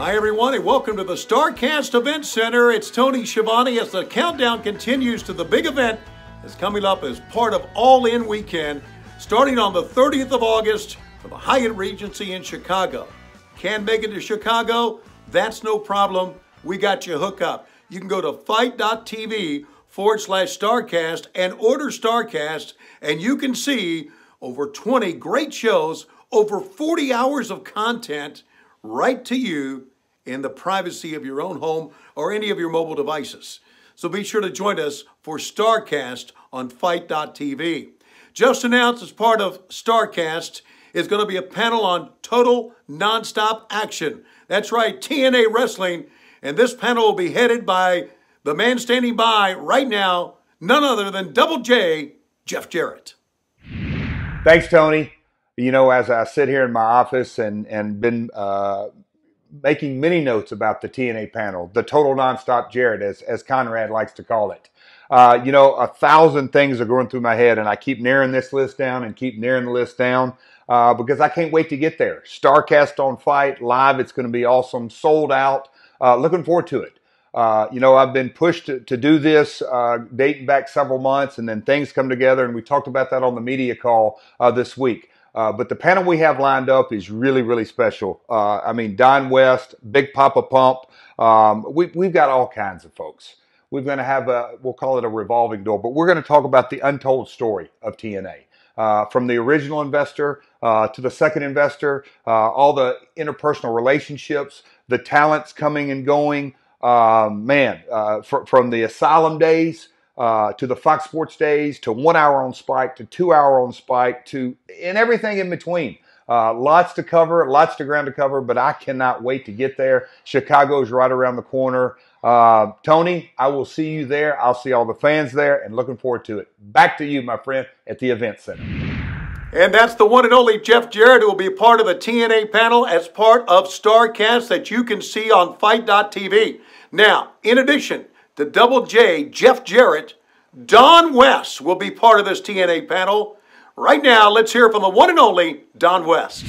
Hi everyone and welcome to the Starrcast Event Center. It's Tony Schiavone as the countdown continues to the big event that's coming up as part of All In Weekend, starting on the 30th of August for the Hyatt Regency in Chicago. Can't make it to Chicago? That's no problem. We got you hooked up. You can go to FiteTV/Starrcast and order Starrcast, and you can see over 20 great shows, over 40 hours of content right to you in the privacy of your own home or any of your mobile devices. So be sure to join us for Starrcast on Fite.tv. Just announced as part of Starrcast is going to be a panel on total nonstop action. That's right, TNA Wrestling. And this panel will be headed by the man standing by right now, none other than Double J, Jeff Jarrett. Thanks, Tony. You know, as I sit here in my office and been making many notes about the TNA panel, the total nonstop Jarrett, as Conrad likes to call it. You know, 1,000 things are going through my head, and I keep narrowing this list down and keep narrowing the list down because I can't wait to get there. Starrcast on Fite live. It's going to be awesome. Sold out. Looking forward to it. You know, I've been pushed to do this dating back several months, and then things come together, and we talked about that on the media call this week. But the panel we have lined up is really, really special. I mean, Don West, Big Papa Pump. We've got all kinds of folks. We're going to have we'll call it a revolving door, but we're going to talk about the untold story of TNA. From the original investor to the second investor, all the interpersonal relationships, the talents coming and going. From the Asylum days to the Fox Sports days to 1 hour on Spike to 2 hour on Spike and everything in between. Lots to cover, lots to ground to cover, but I cannot wait to get there. Chicago's right around the corner. Tony, I will see you there. I'll see all the fans there and looking forward to it. Back to you, my friend, at the Event Center. And that's the one and only Jeff Jarrett, who will be part of the TNA panel as part of Starrcast that you can see on Fite.tv. Now, in addition to Double J, Jeff Jarrett, Don West will be part of this TNA panel. Right now, let's hear from the one and only Don West.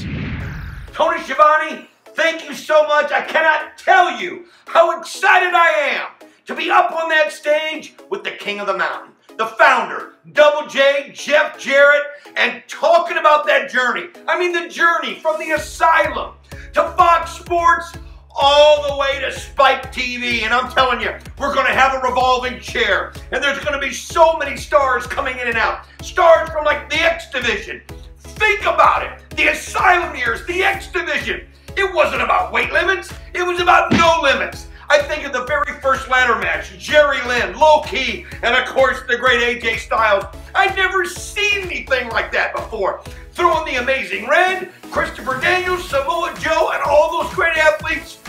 Tony Schiavone, thank you so much. I cannot tell you how excited I am to be up on that stage with the King of the Mountain, the founder, Double J, Jeff Jarrett, and talking about that journey. I mean, the journey from the Asylum to Fox Sports all the way to Spike TV. And I'm telling you, we're going to have a revolving chair. And there's going to be so many stars coming in and out. Stars from like the X Division. Think about it. The Asylum years, the X Division. It wasn't about weight limits. It was about no limits. I think of the very first ladder match, Jerry Lynn, Low Key, and of course the great AJ Styles. I'd never seen anything like that before. Throwing the Amazing Red, Christopher Daniels, Samoa Joe, and all those great athletes.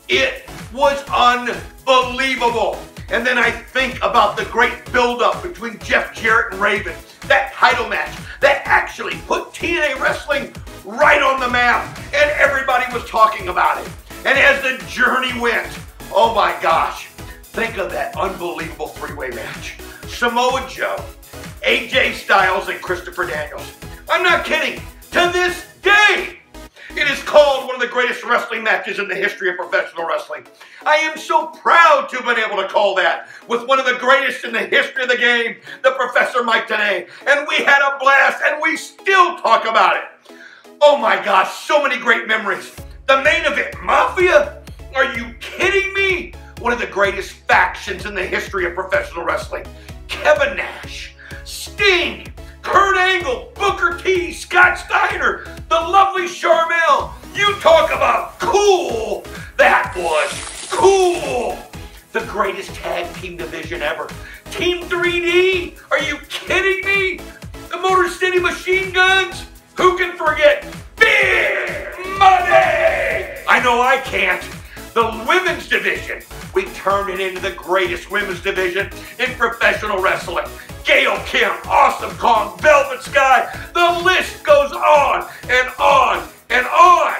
It was unbelievable. And then I think about the great build-up between Jeff Jarrett and Raven. That title match that actually put TNA Wrestling right on the map. And everybody was talking about it. And as the journey went, oh my gosh, think of that unbelievable three-way match. Samoa Joe, AJ Styles, and Christopher Daniels. I'm not kidding. To this day, it is called one of the greatest wrestling matches in the history of professional wrestling. I am so proud to have been able to call that with one of the greatest in the history of the game, the Professor Mike Tenay. And we had a blast, and we still talk about it. Oh my gosh, so many great memories. The main event, Mafia? Are you kidding me? One of the greatest factions in the history of professional wrestling. Kevin Nash, Sting, Kurt Angle, Booker T, Scott Steiner, the lovely Charmel. You talk about cool. That was cool. The greatest tag team division ever. Team 3D. Are you kidding me? The Motor City Machine Guns. Who can forget Big Money? I know I can't. The women's division. We turned it into the greatest women's division in professional wrestling. Gail Kim, Awesome Kong, Velvet Sky. The list goes on and on and on.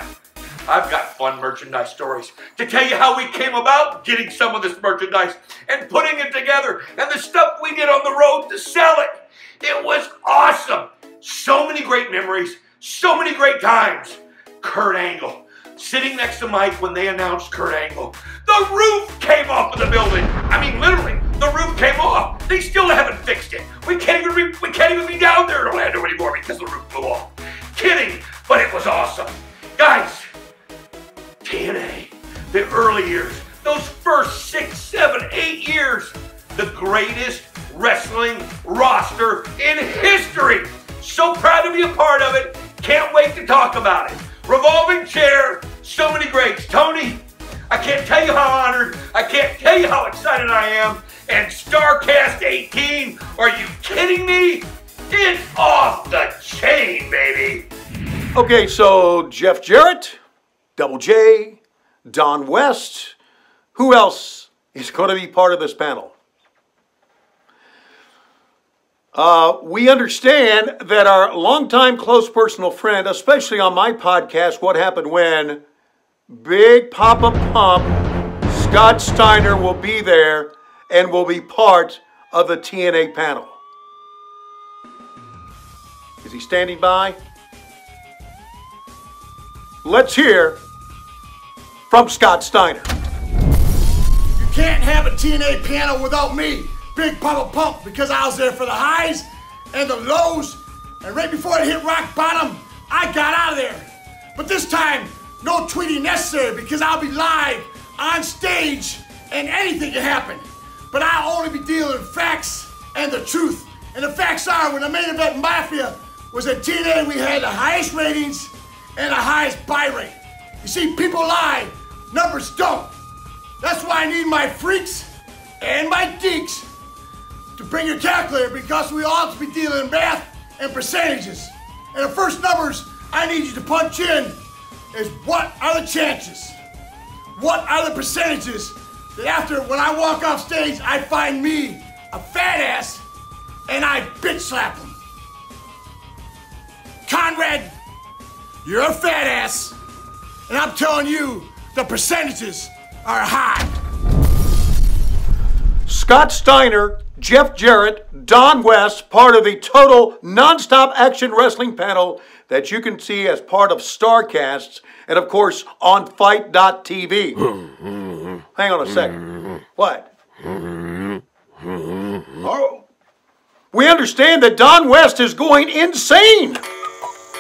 I've got fun merchandise stories to tell you how we came about getting some of this merchandise and putting it together and the stuff we did on the road to sell it. It was awesome. So many great memories, so many great times. Kurt Angle, sitting next to Mike when they announced Kurt Angle. The roof came off of the building. I mean, literally, the roof came off. They still haven't fixed it. We can't even be down there in Orlando anymore because the roof blew off. Kidding, but it was awesome. Guys, TNA, the early years, those first 6, 7, 8 years, the greatest wrestling roster in history. So proud to be a part of it. Can't wait to talk about it. Revolving chair, so many greats. Tony, I can't tell you how honored, I can't tell you how excited I am. And Starrcast 18, are you kidding me? It's off the chain, baby. Okay, so Jeff Jarrett, Double J, Don West, who else is going to be part of this panel? We understand that our longtime close personal friend, especially on my podcast, What Happened When, Big Papa Pump, Scott Steiner will be there and will be part of the TNA panel. Is he standing by? Let's hear from Scott Steiner. You can't have a TNA panel without me, Big Papa Pump, because I was there for the highs and the lows, and right before it hit rock bottom, I got out of there. But this time, no tweeting necessary because I'll be live on stage and anything can happen. But I'll only be dealing facts and the truth. And the facts are, when the Main Event Mafia was at TNA, we had the highest ratings and the highest buy rate. You see, people lie, numbers don't. That's why I need my freaks and my geeks to bring your calculator, because we all have to be dealing in math and percentages. And the first numbers I need you to punch in is, what are the chances? What are the percentages that after, when I walk off stage, I find me a fat ass and I bitch slap him? Conrad, you're a fat ass, and I'm telling you, the percentages are high. Scott Steiner, Jeff Jarrett, Don West, part of the total Nonstop Action Wrestling panel that you can see as part of Starrcast and, of course, on FiteTV. Hang on a second. What? Oh. We understand that Don West is going insane.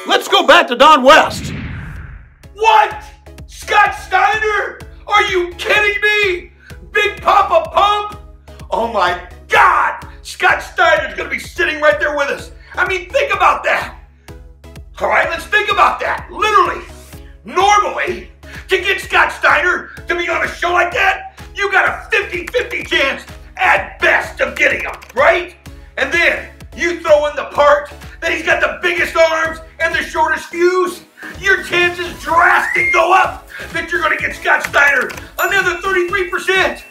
Let's go back to Don West. What? Scott Steiner? Are you kidding me? Big Papa Pump? Oh my God! Scott Steiner's gonna be sitting right there with us. I mean, think about that. All right, let's think about that. Literally, normally, to get Scott Steiner to be on a show like that, you got a 50-50 chance at best of getting him, right? And then you throw in the part that he's got the biggest arms and the shortest fuse. Your chances drastically go up that you're gonna get Scott Steiner another 33%.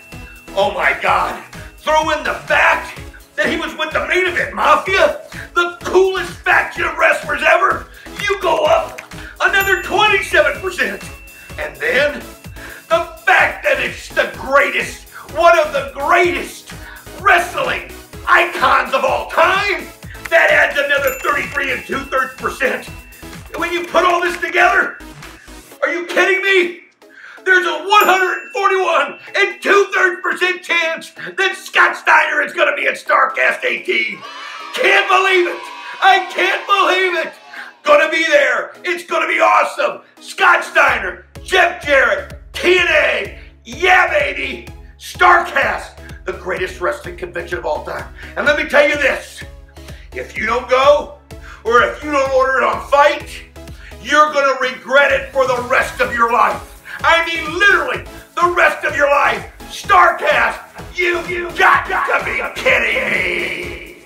Oh my God. Throw in the fact that he was with the Main Event Mafia, the coolest faction of wrestlers ever. You go up another 27%. And then the fact that it's the greatest, one of the greatest wrestling icons of all time, that adds another 33 2/3%. When you put all this together, are you kidding me? There's a 141 2/3% chance that Scott Steiner is going to be at Starrcast 18. Can't believe it. I can't believe it. Gonna be there. It's gonna be awesome. Scott Steiner, Jeff Jarrett, TNA, yeah baby, Starrcast, the greatest wrestling convention of all time. And let me tell you this, if you don't go, or if you don't order it on Fight, you're gonna regret it for the rest of your life. I mean, literally, the rest of your life. Starrcast, you got to be kidding me.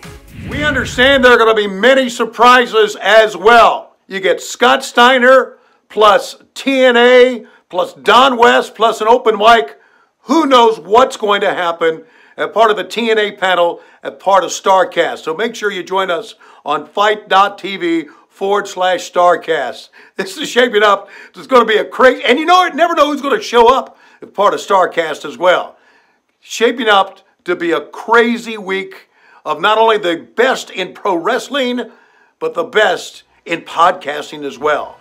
We understand there are going to be many surprises as well. You get Scott Steiner, plus TNA, plus Don West, plus an open mic. Who knows what's going to happen as part of the TNA panel, as part of Starrcast. So make sure you join us on FiteTV/Starrcast. This is shaping up. It's going to be a crazy, and you never know who's going to show up as part of Starrcast as well. Shaping up to be a crazy week of not only the best in pro wrestling, but the best in podcasting as well.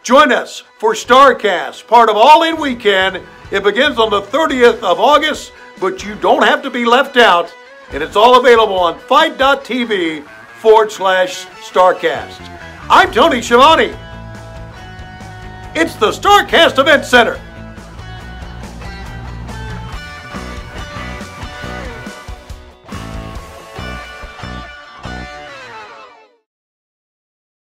Join us for Starrcast, part of All In Weekend. It begins on the 30th of August, but you don't have to be left out, and it's all available on FiteTV/Starrcast. I'm Tony Schiavone. It's the Starrcast Event Center.